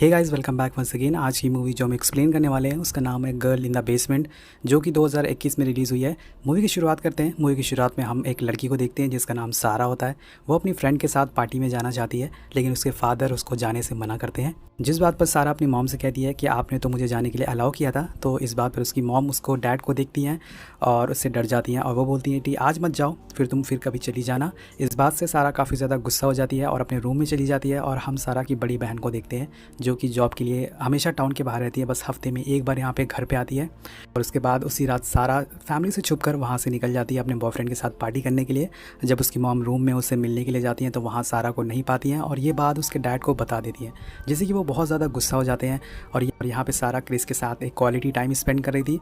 हे guys, welcome back once again. आज की movie जो हम एक्सप्लेन करने वाले हैं उसका नाम है गर्ल इन द बेसमेंट, जो कि 2021 में रिलीज़ हुई है। मूवी की शुरुआत करते हैं। मूवी की शुरुआत में हम एक लड़की को देखते हैं जिसका नाम सारा होता है। वो अपनी फ्रेंड के साथ पार्टी में जाना चाहती है, लेकिन उसके फादर उसको जाने से मना करते हैं। जिस बात पर सारा अपनी मॉम से कहती है कि आपने तो मुझे जाने के लिए अलाउ किया था, तो इस बात पर उसकी मॉम उसको डैड को देखती हैं और उससे डर जाती हैं और वो बोलती हैं कि आज मत जाओ, फिर कभी चली जाना। इस बात से सारा काफ़ी ज़्यादा गुस्सा हो जाती है और अपने रूम में चली जाती है। और हम सारा की बड़ी बहन को देखते हैं जो कि जॉब के लिए हमेशा टाउन के बाहर रहती है, बस हफ्ते में एक बार यहाँ पे घर पे आती है। और उसके बाद उसी रात सारा फैमिली से छुपकर वहाँ से निकल जाती है अपने बॉयफ्रेंड के साथ पार्टी करने के लिए। जब उसकी मॉम रूम में उससे मिलने के लिए जाती हैं तो वहाँ सारा को नहीं पाती हैं और ये बात उसके डैड को बता देती हैं, जिससे कि वो बहुत ज़्यादा गुस्सा हो जाते हैं। और यहाँ पे सारा क्रिस के साथ एक क्वालिटी टाइम स्पेंड कर रही थी।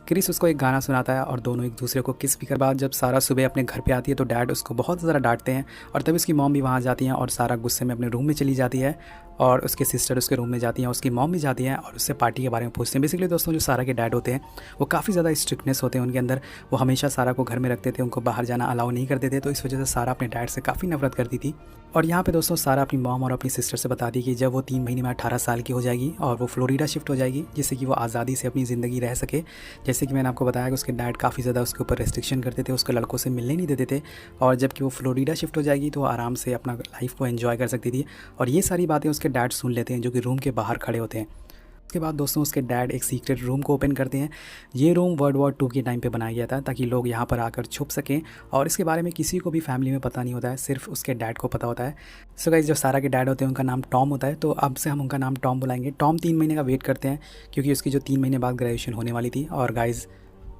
क्रिस उसको एक गाना सुनाता है और दोनों एक दूसरे को किस भी कर। बाद जब सारा सुबह अपने घर पे आती है तो डैड उसको बहुत ज़्यादा डांटते हैं और तभी उसकी मॉम भी वहाँ जाती हैं और सारा गुस्से में अपने रूम में चली जाती है। और उसके सिस्टर उसके रूम में जाती हैं, उसकी मॉम भी जाती हैं और उससे पार्टी के बारे में पूछते हैं। बेसिकली दोस्तों, जो सारा के डैड होते हैं वो काफ़ी ज़्यादा स्ट्रिक्टनेस होते हैं उनके अंदर। वो हमेशा सारा को घर में रखते थे, उनको बाहर जाना अलाउ नहीं करते थे, तो इस वजह से सारा अपने डैड से काफ़ी नफरत करती थी। और यहाँ पे दोस्तों सारा अपनी मॉम और अपनी सिस्टर से बताती है कि जब वो 3 महीने में 18 साल की हो जाएगी और वो फ्लोरिडा शिफ्ट हो जाएगी, जिससे कि वो आज़ादी से अपनी ज़िंदगी रह सके। जैसे कि मैंने आपको बताया कि उसके डैड काफ़ी ज़्यादा उसके ऊपर रेस्ट्रिक्शन करते थे, उसको लड़कों से मिलने नहीं देते थे। और जबकि वो फ्लोरिडा शिफ्ट हो जाएगी तो वो आराम से अपना लाइफ को एंजॉय कर सकती थी। और ये सारी बातें उसके डैड सुन लेते हैं जो कि रूम के बाहर खड़े होते हैं। उसके बाद दोस्तों उसके डैड एक सीक्रेट रूम को ओपन करते हैं। ये रूम वर्ल्ड वॉर 2 के टाइम पे बनाया गया था ताकि लोग यहाँ पर आकर छुप सकें और इसके बारे में किसी को भी फैमिली में पता नहीं होता है, सिर्फ उसके डैड को पता होता है। सो गाइस, जो सारा के डैड होते हैं उनका नाम टॉम होता है, तो अब से हम उनका नाम टॉम बुलाएंगे। टॉम 3 महीने का वेट करते हैं क्योंकि उसकी जो 3 महीने बाद ग्रेजुएशन होने वाली थी। और गाइज़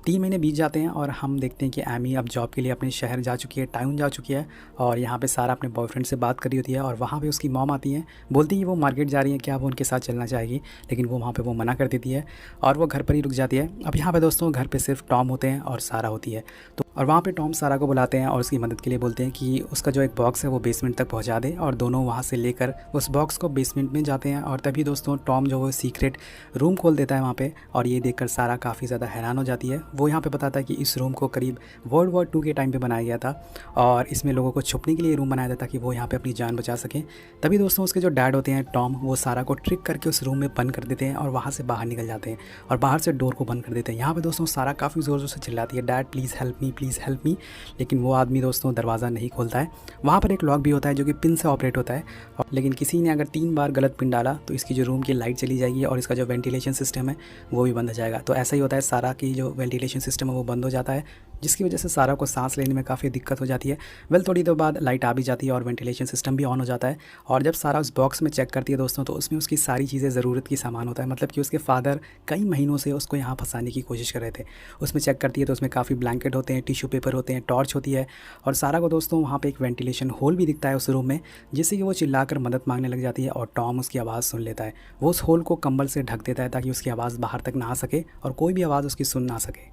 3 महीने बीत जाते हैं और हम देखते हैं कि एमी अब जॉब के लिए अपने शहर जा चुकी है, टाउन जा चुकी है। और यहाँ पे सारा अपने बॉयफ्रेंड से बात कर रही होती है और वहाँ पे उसकी मॉम आती है, बोलती है कि वो मार्केट जा रही है, क्या वो उनके साथ चलना चाहेगी, लेकिन वो वहाँ पे वो मना कर देती है और वो घर पर ही रुक जाती है। अब यहाँ पे दोस्तों घर पे सिर्फ टॉम होते हैं और सारा होती है। तो और वहाँ पे टॉम सारा को बुलाते हैं और उसकी मदद के लिए बोलते हैं कि उसका जो एक बॉक्स है वो बेसमेंट तक पहुँचा दे। और दोनों वहाँ से लेकर उस बॉक्स को बेसमेंट में जाते हैं और तभी दोस्तों टॉम जो वो सीक्रेट रूम खोल देता है वहाँ पे। और ये देखकर सारा काफ़ी ज़्यादा हैरान हो जाती है। वो यहाँ पे बताता है कि इस रूम को करीब वर्ल्ड वॉर 2 के टाइम पे बनाया गया था और इसमें लोगों को छुपने के लिए रूम बनाया था ताकि वो यहाँ पे अपनी जान बचा सकें। तभी दोस्तों उसके जो डैड होते हैं टॉम, वो सारा को ट्रिक करके उस रूम में बंद कर देते हैं और वहाँ से बाहर निकल जाते हैं और बाहर से डोर को बंद कर देते हैं। यहाँ पे दोस्तों सारा काफ़ी ज़ोर ज़ोर से चिल्लाती है, dad please help me, please help me. लेकिन वो आदमी दोस्तों दरवाज़ा नहीं खोलता है। वहाँ पर एक लॉक भी होता है जो कि पिन से ऑपरेट होता है, लेकिन किसी ने अगर 3 बार गलत पिन डाला तो इसकी जो रूम की लाइट चली जाएगी और इसका जो वेंटिलेशन सिस्टम है वो भी बंद हो जाएगा। तो ऐसा ही होता है, सारा की जो वेंटिलेशन सिस्टम है वो बंद हो जाता है, जिसकी वजह से सारा को सांस लेने में काफ़ी दिक्कत हो जाती है। थोड़ी देर बाद लाइट आ भी जाती है और वेंटिलेशन सिस्टम भी ऑन हो जाता है। और जब सारा उस बॉक्स में चेक करती है दोस्तों, तो उसमें उसकी सारी चीज़ें ज़रूरत की सामान होता है। मतलब कि उसके फादर कई महीनों से उसको यहाँ फंसाने की कोशिश कर रहे थे। उसमें चेक करती है तो उसमें काफ़ी ब्लैंकेट होते हैं, टिश्यू पेपर होते हैं, टॉर्च होती है। और सारा को दोस्तों वहाँ पे एक वेंटिलेशन होल भी दिखता है उस रूम में, जिससे कि वो चिल्लाकर मदद मांगने लग जाती है और टॉम उसकी आवाज़ सुन लेता है। वो उस होल को कंबल से ढक देता है ताकि उसकी आवाज़ बाहर तक ना आ सके और कोई भी आवाज़ उसकी सुन ना सके।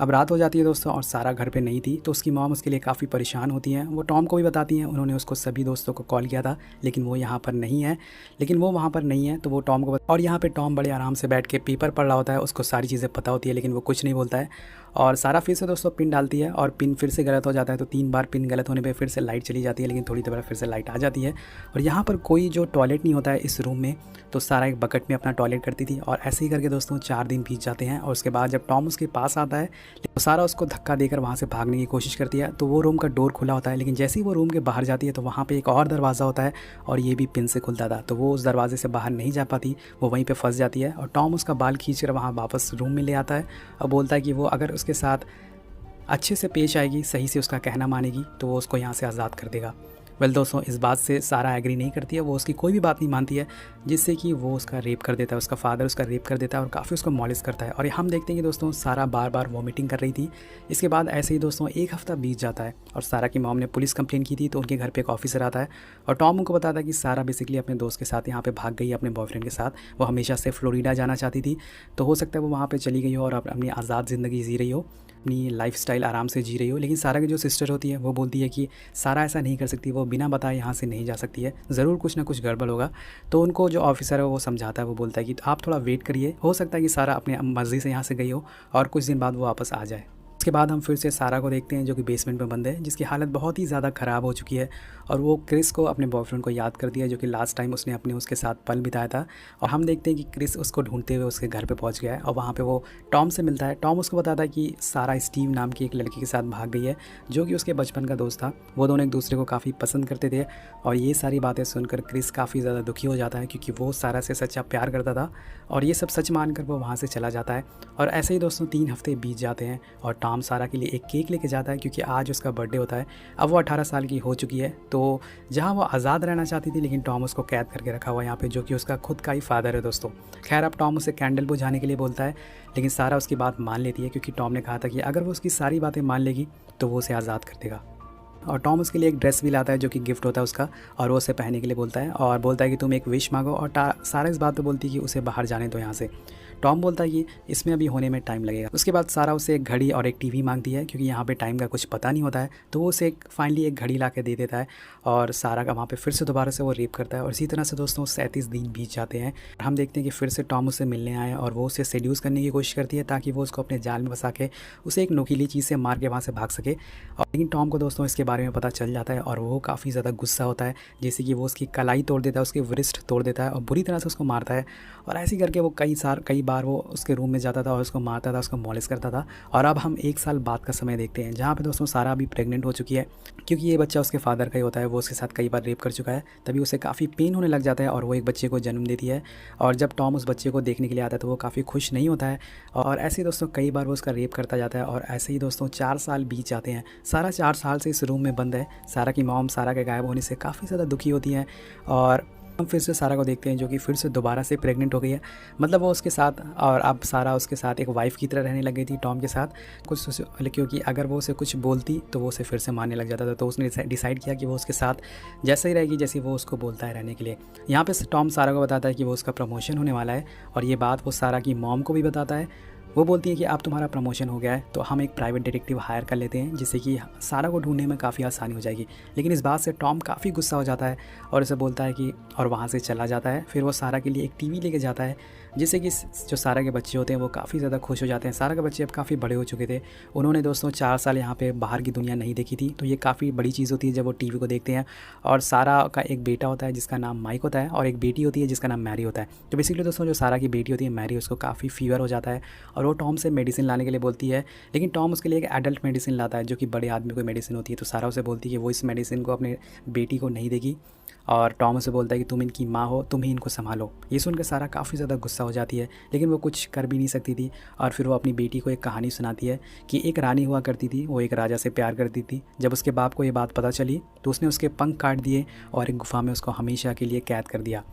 अब रात हो जाती है दोस्तों और सारा घर पे नहीं थी, तो उसकी मॉम उसके लिए काफ़ी परेशान होती हैं। वो टॉम को भी बताती हैं, उन्होंने उसको सभी दोस्तों को कॉल किया था लेकिन वो यहाँ पर नहीं है। लेकिन वो वहाँ पर नहीं है तो वो टॉम को और यहाँ पे टॉम बड़े आराम से बैठ के पेपर पढ़ रहा होता है, उसको सारी चीज़ें पता होती है लेकिन वो कुछ नहीं बोलता है। और सारा फिर से दोस्तों पिन डालती है और पिन फिर से गलत हो जाता है, तो 3 बार पिन गलत होने पे फिर से लाइट चली जाती है, लेकिन थोड़ी देर बाद फिर से लाइट आ जाती है। और यहाँ पर कोई जो टॉयलेट नहीं होता है इस रूम में, तो सारा एक बकेट में अपना टॉयलेट करती थी। और ऐसे ही करके दोस्तों 4 दिन बीत जाते हैं और उसके बाद जब टॉम उसके पास आता है तो सारा उसको धक्का देकर वहाँ से भागने की कोशिश करती है। तो वो रूम का डोर खुला होता है, लेकिन जैसे ही वो रूम के बाहर जाती है तो वहाँ पर एक और दरवाज़ा होता है और ये भी पिन से खुलता था, तो वो उस दरवाजे से बाहर नहीं जा पाती, वो वहीं पर फंस जाती है। और टॉम उसका बाल खींच कर वहाँ वापस रूम में ले आता है और बोलता है कि वो अगर उसके साथ अच्छे से पेश आएगी, सही से उसका कहना मानेगी, तो वो उसको यहाँ से आज़ाद कर देगा। दोस्तों इस बात से सारा एग्री नहीं करती है, वो उसकी कोई भी बात नहीं मानती है, जिससे कि वो उसका रेप कर देता है, उसका फादर उसका रेप कर देता है और काफ़ी उसको मॉलिश करता है। और हम देखते हैं कि दोस्तों सारा बार बार वॉमिटिंग कर रही थी। इसके बाद ऐसे ही दोस्तों 1 हफ्ता बीत जाता है और सारा की मॉम ने पुलिस कंप्लेन की थी, तो उनके घर पर एक ऑफिसर आता है और टॉम उनको बताता है कि सारा बेसिकली अपने दोस्त के साथ यहाँ पर भाग गई, अपने बॉयफ्रेंड के साथ। वो हमेशा से फ्लोरिडा जाना चाहती थी, तो हो सकता है वो वहाँ पर चली गई हो और अपनी आज़ाद ज़िंदगी जी रही हो, अपनी लाइफस्टाइल आराम से जी रही हो। लेकिन सारा की जो सिस्टर होती है वो बोलती है कि सारा ऐसा नहीं कर सकती, वो बिना बताए यहाँ से नहीं जा सकती है, ज़रूर कुछ ना कुछ गड़बड़ होगा। तो उनको जो ऑफिसर है वो समझाता है, वो बोलता है कि आप थोड़ा वेट करिए, हो सकता है कि सारा अपने मर्ज़ी से यहाँ से गई हो और कुछ दिन बाद वो वापस आ जाए। उसके बाद हम फिर से सारा को देखते हैं जो कि बेसमेंट में बंद है, जिसकी हालत बहुत ही ज़्यादा ख़राब हो चुकी है और वो क्रिस को अपने बॉयफ्रेंड को याद करती है जो कि लास्ट टाइम उसने अपने उसके साथ पल बिताया था। और हम देखते हैं कि क्रिस उसको ढूंढते हुए उसके घर पे पहुंच गया है और वहाँ पे वो टॉम से मिलता है। टॉम उसको बताता है कि सारा स्टीव नाम की एक लड़की के साथ भाग गई है जो कि उसके बचपन का दोस्त था। वो दोनों एक दूसरे को काफ़ी पसंद करते थे और ये सारी बातें सुनकर क्रिस काफ़ी ज़्यादा दुखी हो जाता है क्योंकि वो सारा से सच्चा प्यार करता था और ये सब सच मानकर वो वहाँ से चला जाता है। और ऐसे ही दोस्तों 3 हफ्ते बीत जाते हैं और टॉम सारा के लिए एक केक लेके जाता है क्योंकि आज उसका बर्थडे होता है। अब वो 18 साल की हो चुकी है, तो जहाँ वो आज़ाद रहना चाहती थी लेकिन टॉम उसको कैद करके रखा हुआ है यहाँ पे, जो कि उसका खुद का ही फादर है दोस्तों। खैर अब टॉम उसे कैंडल बुझाने के लिए बोलता है लेकिन सारा उसकी बात मान लेती है क्योंकि टॉम ने कहा था कि अगर वो उसकी सारी बातें मान लेगी तो वो उसे आज़ाद कर देगा। और टॉम उसके लिए एक ड्रेस भी लाता है जो कि गिफ्ट होता है उसका और वो उसे पहनने के लिए बोलता है और बोलता है कि तुम एक विश मांगो। और सारा इस बात पे बोलती है कि उसे बाहर जाने दो यहाँ से। टॉम बोलता है कि इसमें अभी होने में टाइम लगेगा। उसके बाद सारा उसे एक घड़ी और एक टीवी मांगती है क्योंकि यहाँ पे टाइम का कुछ पता नहीं होता है, तो वो उसे फाइनली एक घड़ी ला के दे देता है और सारा का वहाँ पे फिर से दोबारा से वो रेप करता है। और इसी तरह से दोस्तों 37 दिन बीत जाते हैं। हम देखते हैं कि फिर से टॉम उससे मिलने आए और वो उसे सेड्यूस करने की कोशिश करती है ताकि वो उसको अपने जाल में फंसा के उसे एक नोकीली चीज़ से मार के वहाँ से भाग सके। और लेकिन टॉम को दोस्तों इसके बारे में पता चल जाता है और वो काफ़ी ज़्यादा गुस्सा होता है, जैसे कि वो उसकी कलाई तोड़ देता है, उसकी वृष्ट तोड़ देता है और बुरी तरह से उसको मारता है। और ऐसे करके वो कई बार वो उसके रूम में जाता था और उसको मारता था, उसको मॉलिश करता था। और अब हम 1 साल बाद का समय देखते हैं जहाँ पे दोस्तों सारा अभी प्रेग्नेंट हो चुकी है क्योंकि ये बच्चा उसके फादर का ही होता है। वो उसके साथ कई बार रेप कर चुका है, तभी उसे काफ़ी पेन होने लग जाता है और वो एक बच्चे को जन्म देती है। और जब टॉम उस बच्चे को देखने के लिए आता है तो वो काफ़ी खुश नहीं होता है और ऐसे ही दोस्तों कई बार वो उसका रेप करता जाता है। और ऐसे ही दोस्तों 4 साल बीत जाते हैं। सारा 4 साल से इस रूम में बंद है। सारा की मॉम सारा के गायब होने से काफ़ी ज़्यादा दुखी होती हैं और हम फिर से सारा को देखते हैं जो कि फिर से दोबारा से प्रेग्नेंट हो गई है। मतलब वो उसके साथ और अब सारा उसके साथ एक वाइफ़ की तरह रहने लग गई थी टॉम के साथ कुछ, क्योंकि अगर वो उसे कुछ बोलती तो वो उसे फिर से मानने लग जाता था। तो उसने डिसाइड किया कि वो उसके साथ जैसे ही रहेगी जैसे वो उसको बोलता है रहने के लिए। यहाँ पे टॉम सारा को बताता है कि वो उसका प्रमोशन होने वाला है और ये बात वो सारा की मॉम को भी बताता है। वो बोलती है कि अब तुम्हारा प्रमोशन हो गया है तो हम एक प्राइवेट डिटेक्टिव हायर कर लेते हैं जिससे कि सारा को ढूंढने में काफ़ी आसानी हो जाएगी। लेकिन इस बात से टॉम काफ़ी गुस्सा हो जाता है और उसे बोलता है कि और वहाँ से चला जाता है। फिर वो सारा के लिए एक टीवी लेके जाता है जिससे कि जो सारा के बच्चे होते हैं वो काफ़ी ज़्यादा खुश हो जाते हैं। सारा के बच्चे अब काफ़ी बड़े हो चुके थे। उन्होंने दोस्तों 4 साल यहाँ पे बाहर की दुनिया नहीं देखी थी, तो ये काफ़ी बड़ी चीज़ होती है जब वो टीवी को देखते हैं। और सारा का एक बेटा होता है जिसका नाम माइक होता है और एक बेटी होती है जिसका नाम मैरी होता है। तो बेसिकली दोस्तों जो सारा की बेटी होती है मैरी, उसको काफ़ी फीवर हो जाता है और वो टॉम से मेडिसिन लाने के लिए बोलती है। लेकिन टॉम उसके लिए एक एडल्ट मेडिसिन लाता है जो कि बड़े आदमी को मेडिसिन होती है। तो सारा उसे बोलती है कि वो इस मेडिसिन को अपने बेटी को नहीं देगी और टॉम उसे बोलता है कि तुम इनकी माँ हो, तुम ही इनको संभालो। ये सुनकर सारा काफ़ी ज़्यादा गुस्सा हो जाती है लेकिन वो कुछ कर भी नहीं सकती थी। और फिर वो अपनी बेटी को एक कहानी सुनाती है कि एक रानी हुआ करती थी, वो एक राजा से प्यार करती थी। जब उसके बाप को ये बात पता चली तो उसने उसके पंख काट दिए और एक गुफा में उसको हमेशा के लिए कैद कर दिया।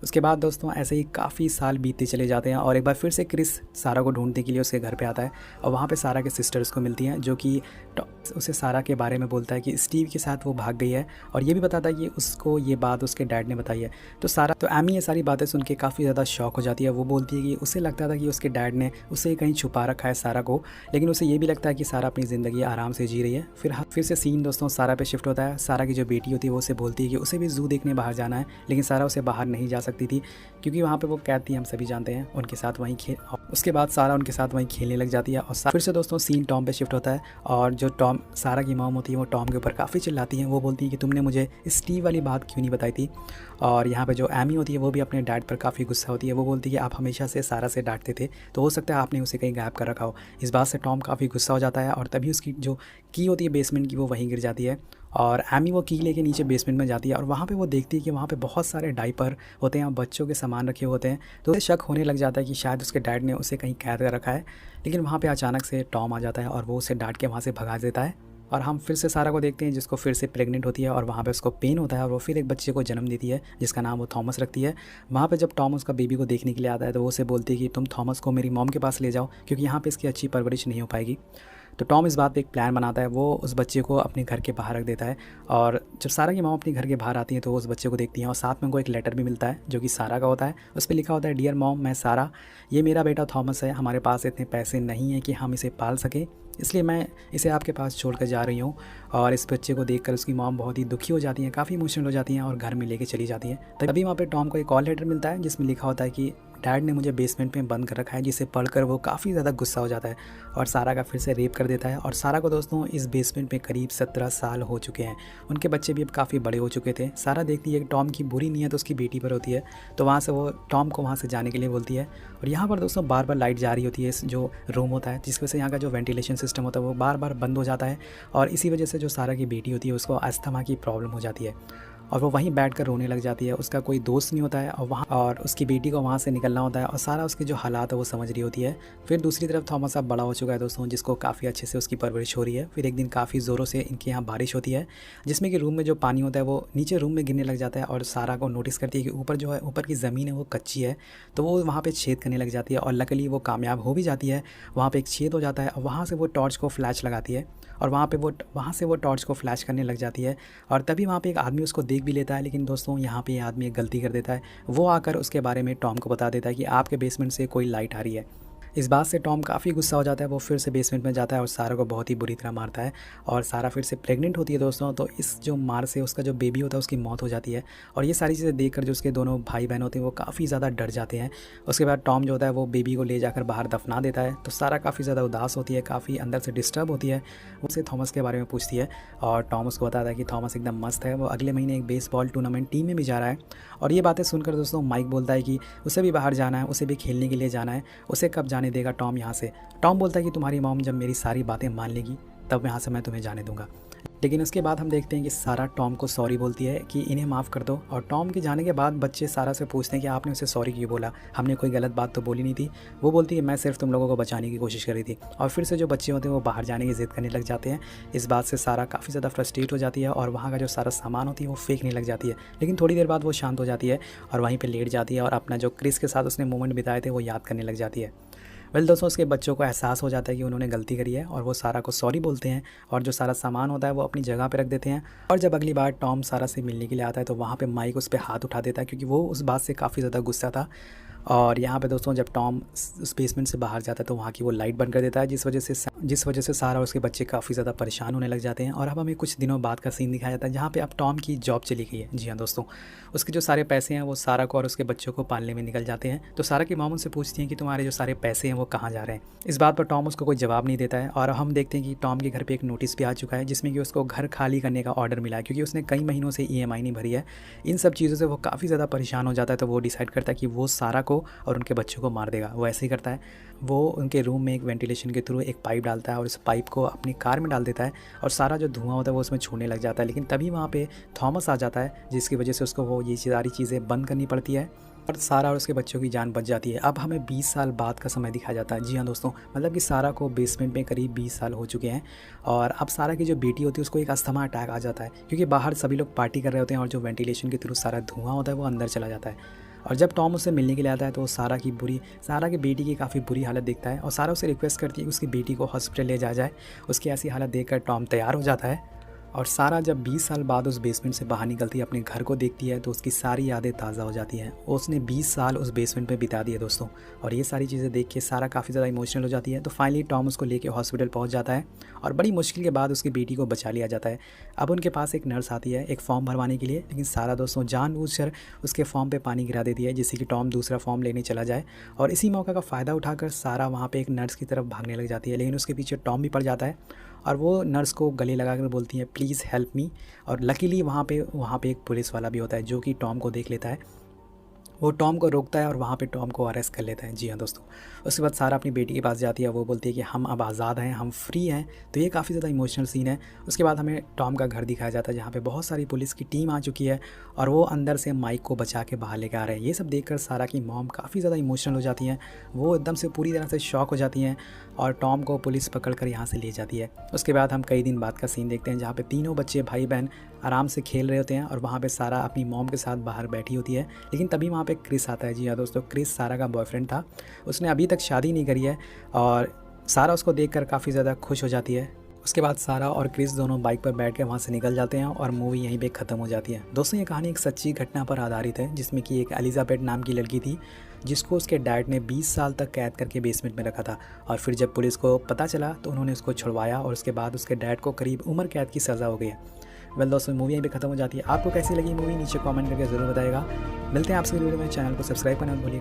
उसके बाद दोस्तों ऐसे ही काफ़ी साल बीतते चले जाते हैं और एक बार फिर से क्रिस सारा को ढूंढने के लिए उसके घर पे आता है और वहाँ पे सारा के सिस्टर्स को मिलती हैं जो कि उसे सारा के बारे में बोलता है कि स्टीव के साथ वो भाग गई है और ये भी बताता है कि उसको ये बात उसके डैड ने बताई है। तो एमी ये सारी बातें सुन के काफ़ी ज़्यादा शॉक हो जाती है। वो बोलती है कि उसे लगता था कि उसके डैड ने उसे कहीं छुपा रखा है सारा को, लेकिन उसे ये भी लगता है कि सारा अपनी ज़िंदगी आराम से जी रही है। फिर से सीन दोस्तों सारा पे शिफ्ट होता है। सारा की जो बेटी होती है वो उसे बोलती है कि उसे भी ज़ू देखने बाहर जाना है, लेकिन सारा उसे बाहर नहीं जा सकती थी क्योंकि वहाँ पे वो कैद थी, हम सभी जानते हैं। उनके साथ वहीं उसके बाद सारा उनके साथ वहीं खेलने लग जाती है और फिर से दोस्तों सीन टॉम पे शिफ्ट होता है और जो टॉम सारा की मॉम होती है वो टॉम के ऊपर काफ़ी चिल्लाती हैं। वो बोलती है कि तुमने मुझे स्टीव वाली बात क्यों नहीं बताई थी। और यहाँ पे जो एमी होती है वो भी अपने डैड पर काफ़ी गुस्सा होती है। वो बोलती है कि आप हमेशा से सारा से डांटते थे, तो हो सकता है आपने उसे कहीं गायब कर रखा हो। इस बात से टॉम काफ़ी गुस्सा हो जाता है और तभी उसकी जो की होती है बेसमेंट की वो वहीं गिर जाती है और एमी वो की लेके नीचे बेसमेंट में जाती है और वहाँ पे वो देखती है कि वहाँ पे बहुत सारे डाइपर होते हैं और बच्चों के सामान रखे होते हैं। तो उसे शक होने लग जाता है कि शायद उसके डैड ने उसे कहीं कैद कर रखा है। लेकिन वहाँ पे अचानक से टॉम आ जाता है और वो उसे डांट के वहाँ से भगा देता है। और हम फिर से सारा को देखते हैं जिसको फिर से प्रेग्नेंट होती है और वहाँ पे उसको पेन होता है और वो फिर एक बच्चे को जन्म देती है जिसका नाम वो थॉमस रखती है। वहाँ पे जब टॉम उसका बेबी को देखने के लिए आता है तो वो उसे बोलती है कि तुम थॉमस को मेरी मॉम के पास ले जाओ क्योंकि यहाँ पे इसकी अच्छी परवरिश नहीं हो पाएगी। तो टॉम इस बात पे एक प्लान बनाता है। वो उस बच्चे को अपने घर के बाहर रख देता है और जब सारा की मॉम अपने घर के बाहर आती है तो वो उस बच्चे को देखती हैं और साथ में उनको एक लेटर भी मिलता है जो कि सारा का होता है। उस पर लिखा होता है, डियर मॉम, मैं सारा, ये मेरा बेटा थॉमस है। हमारे पास इतने पैसे नहीं हैं कि हम इसे पाल सकें, इसलिए मैं इसे आपके पास छोड़ कर जा रही हूँ। और इस बच्चे को देखकर उसकी मॉम बहुत ही दुखी हो जाती हैं, काफ़ी इमोशनल हो जाती हैं और घर में लेके चली जाती हैं। तभी वहाँ पे टॉम को एक कॉल लेटर मिलता है जिसमें लिखा होता है कि डैड ने मुझे बेसमेंट में बंद कर रखा है, जिसे पढ़कर वो काफ़ी ज़्यादा गुस्सा हो जाता है और सारा का फिर से रेप कर देता है। और सारा को दोस्तों इस बेसमेंट में करीब 17 साल हो चुके हैं। उनके बच्चे भी अब काफ़ी बड़े हो चुके थे। सारा देखती है कि टॉम की बुरी नीयत उसकी बेटी पर होती है, तो वहाँ से वो टॉम को वहाँ से जाने के लिए बोलती है। और यहाँ पर दोस्तों बार बार लाइट जा रही होती है, इस जो रूम होता है, जिसकी वजह से यहाँ का जो वेंटिलेशन सिस्टम होता है वो बार बार बंद हो जाता है। और इसी वजह से जो सारा की बेटी होती है उसको अस्थमा की प्रॉब्लम हो जाती है और वो वहीं बैठकर रोने लग जाती है। उसका कोई दोस्त नहीं होता है और उसकी बेटी को वहाँ से निकलना होता है और सारा उसके जो हालात है वो समझ रही होती है। फिर दूसरी तरफ थॉमस अब बड़ा हो चुका है दोस्तों, जिसको काफ़ी अच्छे से उसकी परवरिश हो रही है। फिर एक दिन काफ़ी ज़ोरों से इनके यहाँ बारिश होती है, जिसमें कि रूम में जो पानी होता है वो नीचे रूम में गिरने लग जाता है। और सारा को नोटिस करती है कि ऊपर जो है, ऊपर की ज़मीन है वो कच्ची है, तो वो वहाँ पर छेद करने लग जाती है और लकीली वो कामयाब हो भी जाती है। वहाँ पर एक छेद हो जाता है और वहाँ से वो टॉर्च को फ्लैश लगाती है और वहाँ से वो टॉर्च को फ्लैश करने लग जाती है। और तभी वहाँ पे एक आदमी उसको देख भी लेता है, लेकिन दोस्तों यहाँ पे ये आदमी एक गलती कर देता है। वो आकर उसके बारे में टॉम को बता देता है कि आपके बेसमेंट से कोई लाइट आ रही है। इस बात से टॉम काफ़ी गुस्सा हो जाता है। वो फिर से बेसमेंट में जाता है और सारा को बहुत ही बुरी तरह मारता है और सारा फिर से प्रेग्नेंट होती है दोस्तों। तो इस जो मार से उसका जो बेबी होता है उसकी मौत हो जाती है। और ये सारी चीज़ें देखकर जो उसके दोनों भाई बहन होते हैं वो काफ़ी ज़्यादा डर जाते हैं। उसके बाद टॉम जो होता है वो बेबी को ले जाकर बाहर दफना देता है। तो सारा काफ़ी ज़्यादा उदास होती है, काफ़ी अंदर से डिस्टर्ब होती है। उससे थॉमस के बारे में पूछती है और टॉम उसको बताता है कि थॉमस एकदम मस्त है, वो अगले महीने एक बेसबॉल टूर्नामेंट टीम में भी जा रहा है। और ये बातें सुनकर दोस्तों माइक बोलता है कि उसे भी बाहर जाना है, उसे भी खेलने के लिए जाना है, उसे कब जाने देगा टॉम यहाँ से। टॉम बोलता है कि तुम्हारी मॉम जब मेरी सारी बातें मान लेगी तब यहाँ से मैं तुम्हें जाने दूंगा। लेकिन उसके बाद हम देखते हैं कि सारा टॉम को सॉरी बोलती है कि इन्हें माफ़ कर दो। और टॉम के जाने के बाद बच्चे सारा से पूछते हैं कि आपने उसे सॉरी क्यों बोला, हमने कोई गलत बात तो बोली नहीं थी। वो बोलती है मैं सिर्फ तुम लोगों को बचाने की कोशिश कर रही थी। और फिर से जो बच्चे होते हैं वो बाहर जाने की ज़िद करने लग जाते हैं। इस बात से सारा काफ़ी ज़्यादा फ्रस्ट्रेट हो जाती है और वहाँ का जो सारा सामान होती है वो फेंकने लग जाती है। लेकिन थोड़ी देर बाद वो शांत हो जाती है और वहीं पर लेट जाती है और अपना जो क्रिस के साथ उसने मोमेंट बिताए थे वो याद करने लग जाती है। दोस्तों उसके बच्चों को एहसास हो जाता है कि उन्होंने गलती करी है और वो सारा को सॉरी बोलते हैं और जो सारा सामान होता है वो अपनी जगह पे रख देते हैं। और जब अगली बार टॉम सारा से मिलने के लिए आता है तो वहाँ पे माइक उस पर हाथ उठा देता है, क्योंकि वो उस बात से काफ़ी ज़्यादा गुस्सा था। और यहाँ पे दोस्तों जब टॉम उस बेसमेंट से बाहर जाता है तो वहाँ की वो लाइट बंद कर देता है, जिस वजह से सारा और उसके बच्चे काफ़ी ज़्यादा परेशान होने लग जाते हैं। और अब हमें कुछ दिनों बाद का सीन दिखाया जाता है जहाँ पे अब टॉम की जॉब चली गई है। जी हाँ दोस्तों, उसके जो सारे पैसे हैं वो सारा को और उसके बच्चों को पालने में निकल जाते हैं। तो सारा की मॉम उनसे पूछती हैं कि तुम्हारे जो सारे पैसे हैं वो कहाँ जा रहे हैं। इस बात पर टॉम उसको कोई जवाब नहीं देता है और हम देखते हैं कि टॉम के घर पर एक नोटिस भी आ चुका है जिसमें कि उसको घर खाली करने का ऑर्डर मिला है, क्योंकि उसने कई महीनों से EMI नहीं भरी है। इन सब चीज़ों से वो काफ़ी ज़्यादा परेशान हो जाता है। तो वो डिसाइड करता है कि वो सारा को और उनके बच्चों को मार देगा। वो ऐसे ही करता है, वो उनके रूम में एक वेंटिलेशन के थ्रू एक पाइप डालता है और उस पाइप को अपनी कार में डाल देता है और सारा जो धुआं होता है वो उसमें छूने लग जाता है। लेकिन तभी वहाँ पे थॉमस आ जाता है, जिसकी वजह से उसको वो ये सारी चीज़ें बंद करनी पड़ती है और सारा और उसके बच्चों की जान बच जाती है। अब हमें 20 साल बाद का समय दिखाया जाता है। जी हाँ दोस्तों, मतलब कि सारा को बेसमेंट में करीब 20 साल हो चुके हैं और अब सारा की जो बेटी होती है उसको एक अस्थमा अटैक आ जाता है, क्योंकि बाहर सभी लोग पार्टी कर रहे होते हैं और जो वेंटिलेशन के थ्रू सारा धुआं होता है वो अंदर चला जाता है। और जब टॉम उससे मिलने के लिए आता है तो सारा की बेटी की काफ़ी बुरी हालत देखता है और सारा उसे रिक्वेस्ट करती है कि उसकी बेटी को हॉस्पिटल ले जाया जाए। उसकी ऐसी हालत देखकर टॉम तैयार हो जाता है और सारा जब 20 साल बाद उस बेसमेंट से बाहर निकलती है, अपने घर को देखती है, तो उसकी सारी यादें ताज़ा हो जाती हैं। उसने 20 साल उस बेसमेंट में बिता दिए दोस्तों, और ये सारी चीज़ें देख के सारा काफ़ी ज़्यादा इमोशनल हो जाती है। तो फाइनली टॉम उसको लेके हॉस्पिटल पहुंच जाता है और बड़ी मुश्किल के बाद उसकी बेटी को बचा लिया जाता है। अब उनके पास एक नर्स आती है एक फॉर्म भरवाने के लिए, लेकिन सारा दोस्तों जानबूझकर उसके फॉर्म पर पानी गिरा देती है, जिससे कि टॉम दूसरा फॉर्म लेने चला जाए। और इसी मौका का फ़ायदा उठाकर सारा वहाँ पर एक नर्स की तरफ भागने लग जाती है, लेकिन उसके पीछे टॉम भी पड़ जाता है और वो नर्स को गले लगाकर बोलती है प्लीज़ हेल्प मी। और लकीली वहाँ पे एक पुलिस वाला भी होता है जो कि टॉम को देख लेता है। वो टॉम को रोकता है और वहाँ पे टॉम को अरेस्ट कर लेता है। जी हाँ दोस्तों, उसके बाद सारा अपनी बेटी के पास जाती है। वो बोलती है कि हम अब आज़ाद हैं, हम फ्री हैं। तो ये काफ़ी ज़्यादा इमोशनल सीन है। उसके बाद हमें टॉम का घर दिखाया जाता है जहाँ पे बहुत सारी पुलिस की टीम आ चुकी है और वो अंदर से माइक को बचा के बाहर लेकर आ रहे हैं। ये सब देखकर सारा की मॉम काफ़ी ज़्यादा इमोशनल हो जाती हैं। वो एकदम से पूरी तरह से शॉक हो जाती हैं और टॉम को पुलिस पकड़ कर यहाँ से ले जाती है। उसके बाद हम कई दिन बाद का सीन देखते हैं जहाँ पे तीनों बच्चे भाई बहन आराम से खेल रहे होते हैं और वहाँ पे सारा अपनी मॉम के साथ बाहर बैठी होती है। लेकिन तभी वहाँ पे क्रिस आता है। जी हाँ दोस्तों, क्रिस सारा का बॉयफ्रेंड था। उसने अभी तक शादी नहीं करी है और सारा उसको देखकर काफ़ी ज़्यादा खुश हो जाती है। उसके बाद सारा और क्रिस दोनों बाइक पर बैठ के वहाँ से निकल जाते हैं और मूवी यहीं पे ख़त्म हो जाती है। दोस्तों ये कहानी एक सच्ची घटना पर आधारित है, जिसमें कि एक एलिजाबेथ नाम की लड़की थी जिसको उसके डैड ने 20 साल तक कैद करके बेसमेंट में रखा था। और फिर जब पुलिस को पता चला तो उन्होंने उसको छुड़वाया और उसके बाद उसके डैड को करीब उम्र कैद की सज़ा हो गई है। दोस्तों मूवी यहीं पे ख़त्म हो जाती है। आपको कैसी लगी मूवी नीचे कमेंट करके ज़रूर बताइएगा। मिलते हैं आपसे वीडियो में। चैनल को सब्सक्राइब करना मत भूलिएगा।